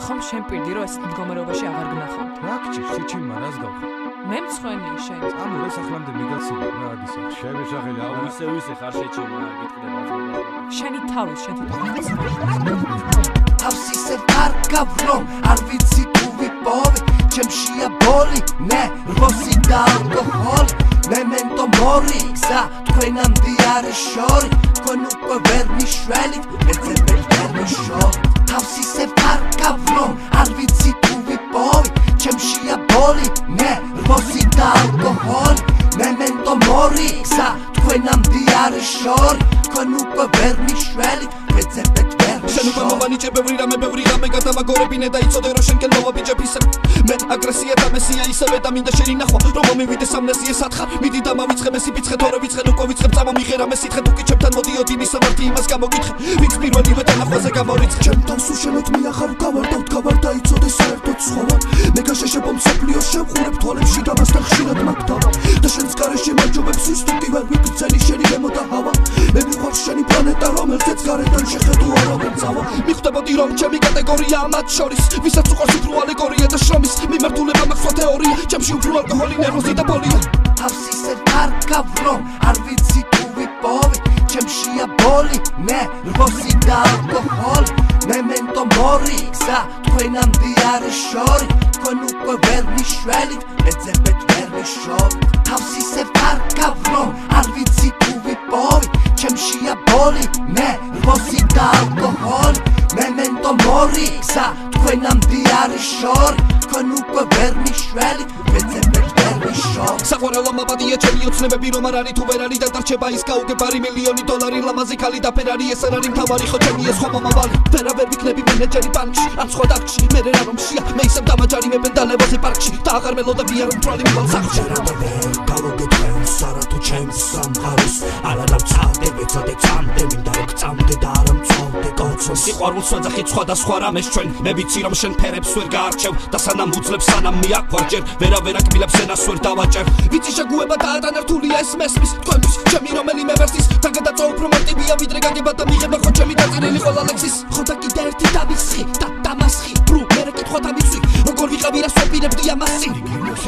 ხომ შენ პირდი რომ ესეთ მდგომარეობაში აღარ გნახავთ? რა გჭირს შეჩიმა რას გავხარ? მე მცხვენია შენ. ანუ რა სახლამდე მიგაცილო რა აგისა. შემეშახელი აუ ისე ხარ შეჩიმა არ გიტყდება ზოგადად. შენი თავის შენ თვითონ. თავს ისე არ გავრომ არ ვიცი თუ ვიპოვე ჩემშია ბოლი მე როსი და ალკოჰოლი მემენტო მორი გზა თქვენამდე არის შორი თქვენ უკვე ვერ მიშველით მეძებეთ ვერ მიშორი თავს ისე არ გავრომ არ ვიცი თუ ვიპოვე ჩემშია ბოლი მე როსი და ალკოჰოლი მემენტო მორი გზა თქვენამდე არის შორი თქვენ უკვე ვერ მიშველით მეძებეთ შენ უკვე მომანიჭე ბევრი რამე ბევრი რამე გადამაგორებინე და იცოდე რომ შენ კელმოვა ბიჭებისებ მე აგრესია და მესია ისევე და მინდა შენი ნახვა რომ მომივიდე სამნეზიე სათხარ მიდი და მავიწყე მე სიფიცხე თორე ვიწყენ უკვე ვიწყებ წამომიღერა მე სითხე თუ კი ჩემთან მოდიოდი მისამართი იმას გამოგითხე ვინც პირველივე დანახვაზე გამორიცხე ჩემ თავს უშენოდ მიახარ გავარ და იცოდე საერთოდ სხვავა მე გაშეშებო მსოფლიოს შევხურებ თვალებში და მასთან ხშირად მაგდავა და შენს გარეშე მაჯობებს ის თუ კი ვერ ვიგრძელი შენი გემო და ჰავა მე მიყვარს შენი პლანეტა რომელზეც გარედან შეხედო არავინ მიხვდებოდი რომ ჩემი კატეგორია მათ შორის ვისაც უყვარს უფრო ალეგორია და შრომის მიმართულება მაქვს სხვა თეორია ჩემში უფრო ალკოჰოლი ნერვოზი და ბოლია თავს ისე არ გავრომ არ ვიცი თუ ვიპოვე ჩემშია ბოლი მე როსი და ალკოჰოლი მემენტო მორი გზა თქვენამდე არის შორი თქვენ უკვე ვერ მიშველით მეძებეთ ვერ მიშორი თავს ისე არ გავრომ არ ვიცი თუ ვიპოვე ჩემშია ბოლი მე როსი და ალკოჰოლი მემენტო მორი გზა თქვენამდე არის შორი თქვენ უკვე ვერ მიშველით მეძებეთ ვერ მიშორი საყვარელო მაბადია ჩემი ოცნებები რომ არ არის თუ ვერ არის და დარჩება ის გაუგებარი მილიონი დოლარი ლამაზი ქალი და ფერარი ეს არ არის მთავარი ხო ჩემი ეს ხომ მომავალი ვერავერ ვიქნები მენეჯერი ბანკში ან სხვა დარგში მე რა რომ შია მე ისევ დამაჯარი მე ბენდალევაზე პარკში და აღარ მელოდები არ მთვალი მივალ სახლში გავუგებთ არა თუ ჩემს სამყაროს არა დავწადე ვეცადე წამდე მინდა რომ გწამდე და არ მწოვდე კოცოს სიყვარულს ვაძახით სხვადასხვა რამეს ჩვენ მე ვიცი რომ შენ ფერებს ვერ გაარჩევ და სანამ უძლებს სანამ მიაყვარ ჯერ ვერავერ აკბილებს ენას ვერ დავაჭერ ვიცი შეგუება და ადანართულია ეს მესმის თქვენთვის ჩემი რომელიმე ვერსის თან გადაწვა უფრო მარტივია ვიდრე გაგება და მიღება ხო ჩემი დაწერილი ყველა ლექსის ხო და კიდე ერთი დავისხი და დამასხი ბრუ მე რა კითხვა დავიცვი როგორ ვიყავი რას ვაპირებდი ამასი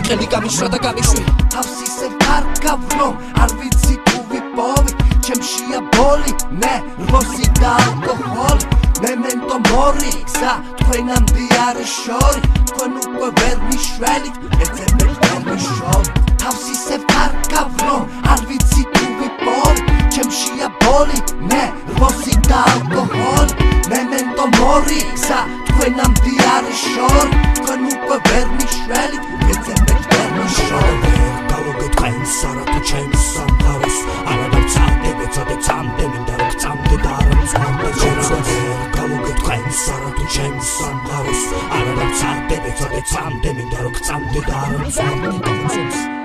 ყელი გამიშრა და გამიშვი თავს ისე არ გავრომ არ ვიცი თუ ვიპოვე ჩემშია ბოლი მე როსი და ალკოჰოლი მემენტო მორი გზა თქვენამდე არის შორი თქვენ უკვე ვერ მიშველით მეძებეთ ვერ მიშორი თავს ისე არ გავრომ არ ვიცი თუ ვიპოვე ჩემშია ბოლი მე როსი და ალკოჰოლი მემენტო მორი გზა თქვენამდე არის შორი თქვენ უკვე ვერ მიშველით მეძებეთ ვერ მიშორი გავუგებთ თქვენს არა თუ ჩემს სამყაროს არა დავწადე ვეცადე წამდე მინდა რომ გწამდე და არ მწვავდე გავუგებთ თქვენს არა თუ ჩემს სამყაროს არა დავწადე ვეცადე წამდე მინდა რომ გწამდე და არ მწვავდე